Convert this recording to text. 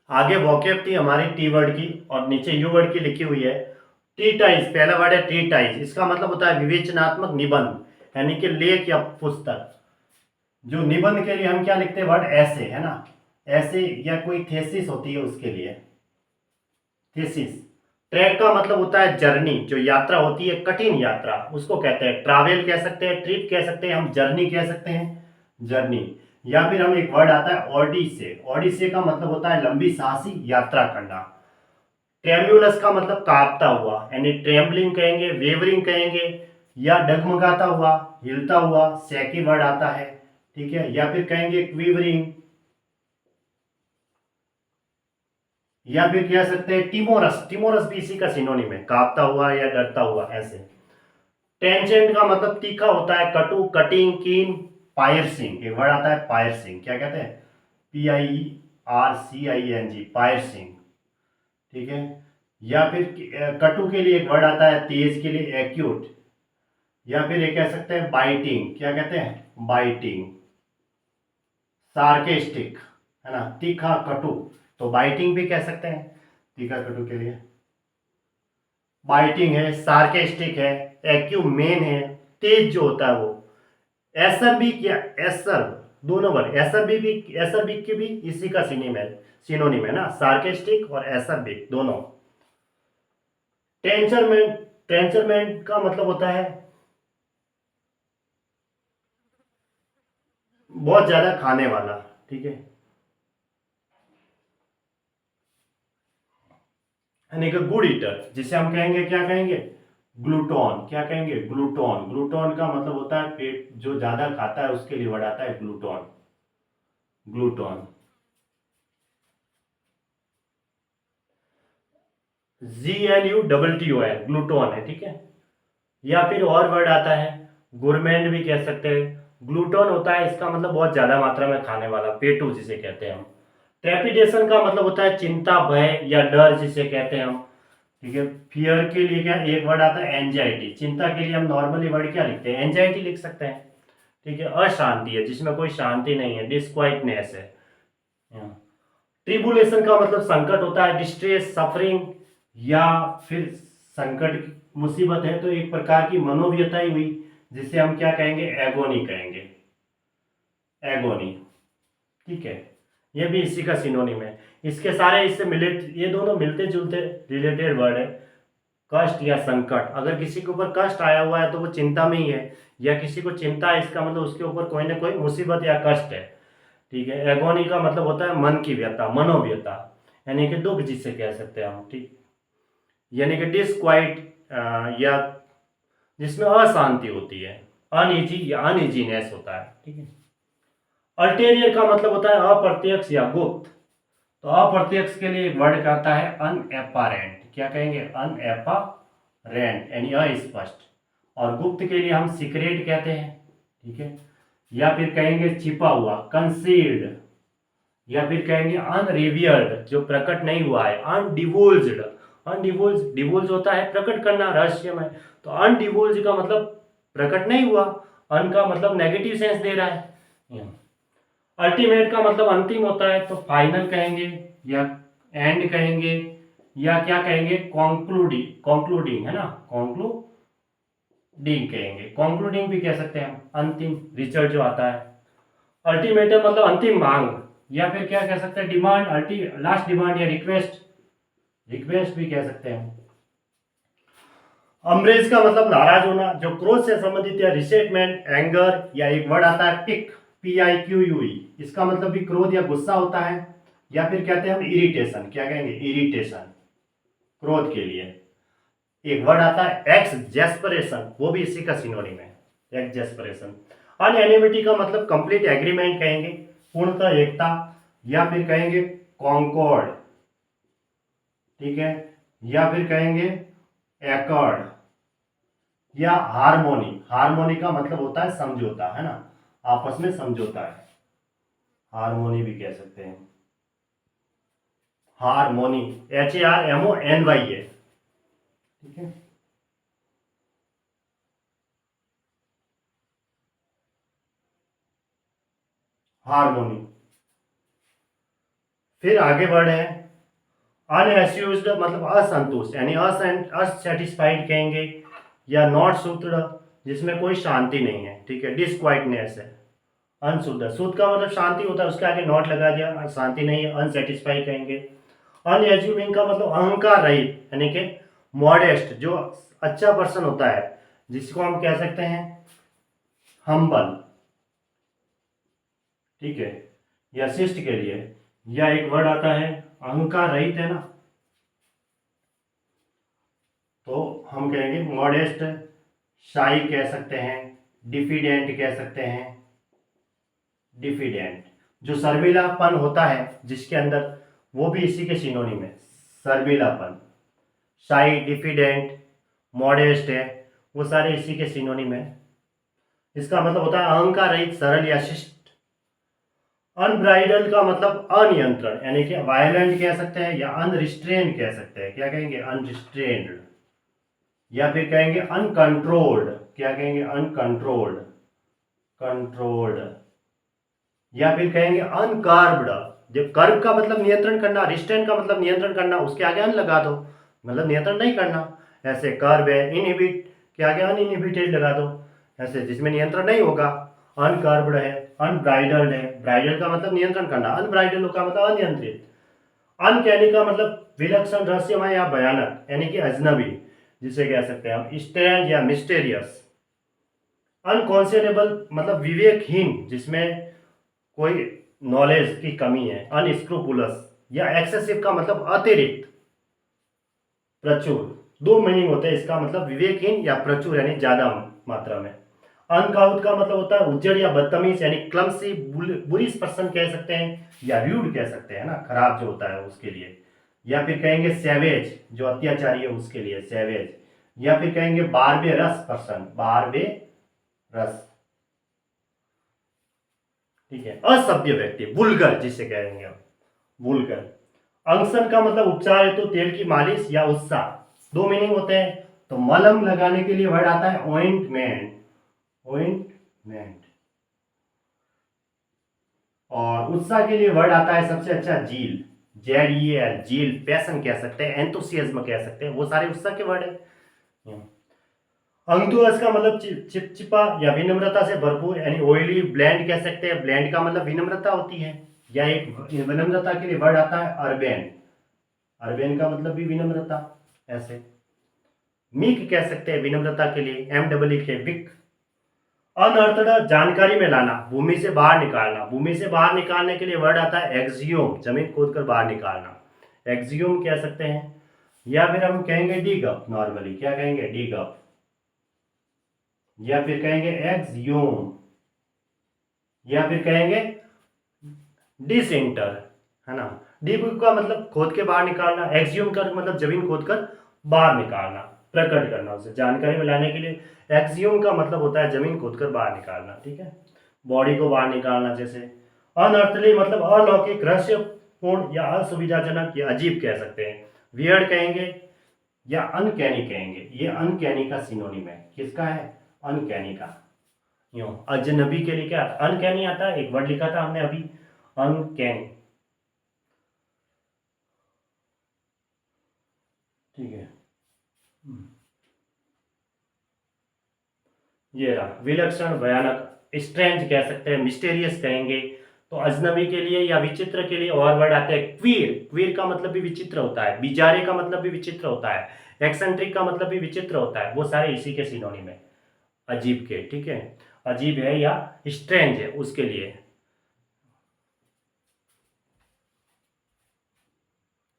आगे वोकेब थी हमारी टी वर्ड की और नीचे यू वर्ड की लिखी हुई है। ट्रीटाइज, पहला वर्ड है ट्रीटाइज, इसका मतलब होता है विवेचनात्मक निबंध, यानी कि लेख या पुस्तक। जो निबंध के लिए हम क्या लिखते हैं, वर्ड ऐसे, है ना। ऐसे या कोई थेसिस होती है उसके लिए, थेसिस। ट्रैक का मतलब होता है जर्नी, जो यात्रा होती है, कठिन यात्रा, उसको कहते हैं ट्रैवल कह सकते हैं, ट्रिप कह सकते हैं, हम जर्नी कह सकते हैं, जर्नी। या फिर हम एक वर्ड आता है ओडिसे, ओडिसे का मतलब होता है लंबी साहसी यात्रा करना। ट्रेम्युलस का मतलब कांपता हुआ, यानी ट्रेम्बलिंग कहेंगे, वेवरिंग कहेंगे, या डगमगाता हुआ, हिलता हुआ, सैकी वर्ड आता है, ठीक है। या फिर कहेंगे क्विवरिंग, या फिर कह सकते हैं टिमोरस, टिमोरस भी इसी का सिनोनिम है, कांपता हुआ या डरता हुआ ऐसे। टेंजेंट का मतलब तीखा होता है, कटु, कटिंग, कीन, पायर्सिंग, एक वर्ड आता है पायर्सिंग, क्या कहते हैं, PIRCING, पायर्सिंग, ठीक है। या फिर कटु के लिए एक वर्ड आता है, तेज के लिए एक्यूट। या फिर ये कह सकते हैं बाइटिंग, क्या कहते हैं, बाइटिंग। सार्केस्टिक, है ना, तीखा कटु, तो बाइटिंग भी कह सकते हैं तीखा कटु के लिए। बाइटिंग है, सार्केस्टिक है, एक्यूमेन है, तेज जो होता है वो। एसरबिक या एसर, दोनों वर्ड, एसरबिक, एसरबिक की भी इसी का सिनोनिम है ना, सार्केस्टिक और एसरबिक दोनों। टेंचरमेंट, टेंचरमेंट का मतलब होता है बहुत ज्यादा खाने वाला, ठीक है, यानी कि गुड ईटर, जिसे हम कहेंगे, क्या कहेंगे, ग्लूटोन, क्या कहेंगे, ग्लूटोन। ग्लूटोन का मतलब होता है पेट जो ज्यादा खाता है उसके लिए वर्ड आता है ग्लूटोन, ग्लूटोन। GLUTTON, ग्लूटोन है, ठीक है। या फिर और वर्ड आता है गुरमेंड भी कह सकते हैं। ग्लूटोन होता है, इसका मतलब बहुत ज्यादा मात्रा में खाने वाला, पेटू जिसे कहते हैं हम। ट्रेपिडेशन का मतलब होता है चिंता, भय या डर जिसे कहते हैं हम, ठीक है। फियर के लिए क्या एक वर्ड आता है एंजाइटी, चिंता के लिए हम नॉर्मली वर्ड क्या लिखते हैं, एंजाइटी लिख सकते हैं, ठीक है। अशांति है, जिसमें कोई शांति नहीं है, डिस्क्वाइटनेस है। ट्रिबुलेशन का मतलब संकट होता है, डिस्ट्रेस, सफरिंग, या फिर संकट, मुसीबत है तो एक प्रकार की मनोव्यथा ही हुई, जिसे हम क्या कहेंगे, एगोनी कहेंगे, एगोनी, ठीक है। ये भी इसी का सिनोनिम है। इसके सारे इससे मिले, ये दोनों मिलते जुलते रिलेटेड वर्ड है। कष्ट या संकट, अगर किसी के ऊपर कष्ट आया हुआ है तो वो चिंता में ही है, या किसी को चिंता है इसका मतलब उसके ऊपर कोई ना कोई मुसीबत या कष्ट है, ठीक है। एगोनी का मतलब होता है मन की व्यथा, मनोव्यथा, यानी कि दुख जिसे कह सकते हैं हम, ठीक, यानी कि डिसक्वाइट, या जिसमें अशांति होती है, अनईजी या अनईजीनेस होता है, ठीक है। अल्टेरियर का मतलब होता है अप्रत्यक्ष या गुप्त, तो अप्रत्यक्ष के लिए एक वर्ड का आता है अनएपारेंट, क्या कहेंगे, अनएपारेंट, यानी अस्पष्ट। और गुप्त के लिए हम सीक्रेट कहते हैं, ठीक है। या फिर कहेंगे छिपा हुआ, कंसील्ड। या फिर कहेंगे अनरिवियल्ड, जो प्रकट नहीं हुआ है, अनडिवोल्ज्ड, अनडिवोल्ज, डिवोल्ज होता है प्रकट करना, रहस्यमय, तो अनडिवोल्ज का मतलब प्रकट नहीं हुआ, अन का मतलब नेगेटिव सेंस दे रहा है। अल्टीमेट का मतलब अंतिम होता है, तो फाइनल कहेंगे, या एंड कहेंगे, या क्या कहेंगे, कॉन्क्लूडिंग, कॉन्क्लूडिंग है ना, कॉन्क्लूडिंग कहेंगे, कॉन्क्लूडिंग भी कह सकते हैं हम, अंतिम रिजल्ट जो आता है। अल्टीमेटम मतलब अंतिम मांग, या फिर क्या कह सकते हैं, डिमांड, लास्ट डिमांड, या रिक्वेस्ट, रिक्वेस्ट भी कह सकते हैं। अमरेज का मतलब नाराज होना, जो क्रोध से संबंधित, या रिसेंटमेंट, एंगर, या एक वर्ड आता है पिक, PIQUE, इसका मतलब भी क्रोध या गुस्सा होता है। या फिर कहते हैं हम इरिटेशन, क्या कहेंगे, इरिटेशन, क्रोध के लिए। एक वर्ड आता है एक्सजेस्परेशन, वो भी इसी का सिनोनिम है, एक्सजेस्परेशन। अनएनिमिटी का मतलब कंप्लीट एग्रीमेंट कहेंगे, पूर्णतः एकता, या फिर कहेंगे कॉन्कॉर्ड, ठीक है। या फिर कहेंगे एकॉर्ड, या हारमोनी, हारमोनी का मतलब होता है समझौता, है ना, आपस में समझौता है, हारमोनी भी कह सकते हैं, हारमोनी, HARMONY है, ठीक है। हारमोनी। फिर आगे बढ़े हैं, अनएस्यूज्ड मतलब असंतुष्ट यानी असेटिस्फाइड कहेंगे, या नॉट सूत्ड जिसमें कोई शांति नहीं है, ठीक है, डिसक्वाइटनेस है। अनशुद्ध, शुद्ध का मतलब शांति होता है, उसके आगे नॉट लगा दिया, शांति नहीं है, अनसेटिस्फाइड कहेंगे। अनएज्यूमिंग का मतलब अहंकार रहित यानी कि मॉडेस्ट, जो अच्छा पर्सन होता है जिसको हम कह सकते हैं हम्बल, ठीक है, या शिष्ट के लिए, या एक वर्ड आता है अहंकार रहित है ना, तो हम कहेंगे मॉडेस्ट, शाई कह सकते हैं, डिफिडेंट कह सकते हैं। डिफिडेंट जो शर्मिलापन होता है जिसके अंदर, वो भी इसी के सिनोनिम है, शर्मिलापन। शाई, डिफिडेंट, मॉडेस्ट है, वो सारे इसी के सिनोनिम है। इसका मतलब होता है अहंकार रहित, सरल या शिष्ट। अनब्राइडल का मतलब अनियंत्रण यानी कि वायलेंट कह सकते हैं, या अनरिस्ट्रेन्ड कह सकते हैं। क्या कहेंगे? अनरिस्ट्रेन्ड। या फिर कहेंगे अनकंट्रोल्ड। क्या कहेंगे? Uncontrolled, controlled. या फिर कहेंगे अनकार्ब्ड। जब कर्ब का मतलब नियंत्रण करना, रिस्ट्रेन का मतलब नियंत्रण करना, उसके आगे अन लगा दो, मतलब नियंत्रण नहीं करना। ऐसे कर्ब है, इनहिबिट के आगे अनइनहिबिटेड लगा दो, ऐसे जिसमें नियंत्रण नहीं होगा। अनकार्ब्ड है, अनब्राइडल्ड है, ब्राइडल का मतलब नियंत्रण करना, अनब्राइडल का मतलब अनियंत्रित। अनकैनी का मतलब विलक्षण, रहस्यमय या भयानक यानी कि अजनबी, जिसे कह सकते हैं हम स्ट्रेंज या मिस्टेरियस। अनकॉन्सिडरेबल मतलब विवेकहीन, जिसमें कोई नॉलेज की कमी है। अनस्क्रूपुलस या एक्सेसिव का मतलब अतिरिक्त, प्रचुर। दो मीनिंग होते हैं इसका, मतलब विवेकहीन या प्रचुर यानी ज्यादा मात्रा में। अनकाउथ का मतलब होता है उज्जड़ या बदतमीज यानी क्लमसी, बुरी पर्सन कह सकते हैं, या रूड कह सकते हैं ना, खराब जो होता है उसके लिए। या फिर कहेंगे सैवेज, जो अत्याचारी है उसके लिए सैवेज। या फिर कहेंगे बारबेरस पर्सन, बारबेरस, ठीक है, असभ्य व्यक्ति, वुल्गर जिसे कहेंगे हम, वुल्गर। अंगसन का मतलब उपचार हेतु तेल की मालिश या उत्साह। दो मीनिंग होते हैं। तो मलहम लगाने के लिए वर्ड आता है ऑइंटमेंट, ऑइंटमेंट। और उत्साह के लिए वर्ड आता है सबसे अच्छा जील, जेड-ई-एल, जील। पैशन कह सकते हैं, एंथुसियाज्म कह सकते हैं, वो सारे उत्साह के वर्ड है। अंगुअस का मतलब चिपचिपा या विनम्रता से भरपूर यानी ऑयली। ब्लैंड कह सकते हैं, ब्लैंड का मतलब विनम्रता होती है। या एक विनम्रता के लिए वर्ड आता है अर्बेन, अर्बेन का मतलब भी विनम्रता। ऐसे मीक कह सकते हैं विनम्रता के लिए, एम के विक। अनअर्थड जानकारी में लाना, भूमि से बाहर निकालना। भूमि से बाहर निकालने के लिए वर्ड आता है एक्सियोम, जमीन खोद कर बाहर निकालना, एक्सियोम कह सकते हैं। या फिर हम कहेंगे डिग अप, नॉर्मली क्या कहेंगे? Dig up. या फिर कहेंगे एक्सियोम। या फिर कहेंगे डिसेंटर, है ना। डिग का मतलब खोद के बाहर निकालना, एक्सियोम का मतलब जमीन खोद कर बाहर निकालना, प्रकट करना, उसे जानकारी में लाने के लिए। एक्सियोम का मतलब होता है जमीन खोद कर बाहर निकालना, ठीक है, बॉडी को बाहर निकालना। जैसे अनअर्थली मतलब अलौकिक, रहस्यपूर्ण या असुविधाजनक या अजीब कह सकते हैं। वियर्ड कहेंगे या अनकैनी कहेंगे। ये अनकैनी का सिनोनिम है, किसका है? अनकैनी का। यूं अजनबी के लिए क्या अनकैनी आता है? एक वर्ड लिखा था हमने अभी, अनकैनी, ठीक है। ये रहा विलक्षण, भयानक, स्ट्रेंज कह सकते हैं, मिस्टेरियस कहेंगे। तो अजनबी के लिए या विचित्र के लिए और वर्ड आते हैं क्वीर। क्वीर का मतलब भी विचित्र होता है, बिजारे का मतलब भी विचित्र होता है, एक्सेंट्रिक का मतलब भी विचित्र होता है। वो सारे इसी के सिनोनिम है, अजीब के, ठीक है। अजीब है या स्ट्रेंज है उसके लिए।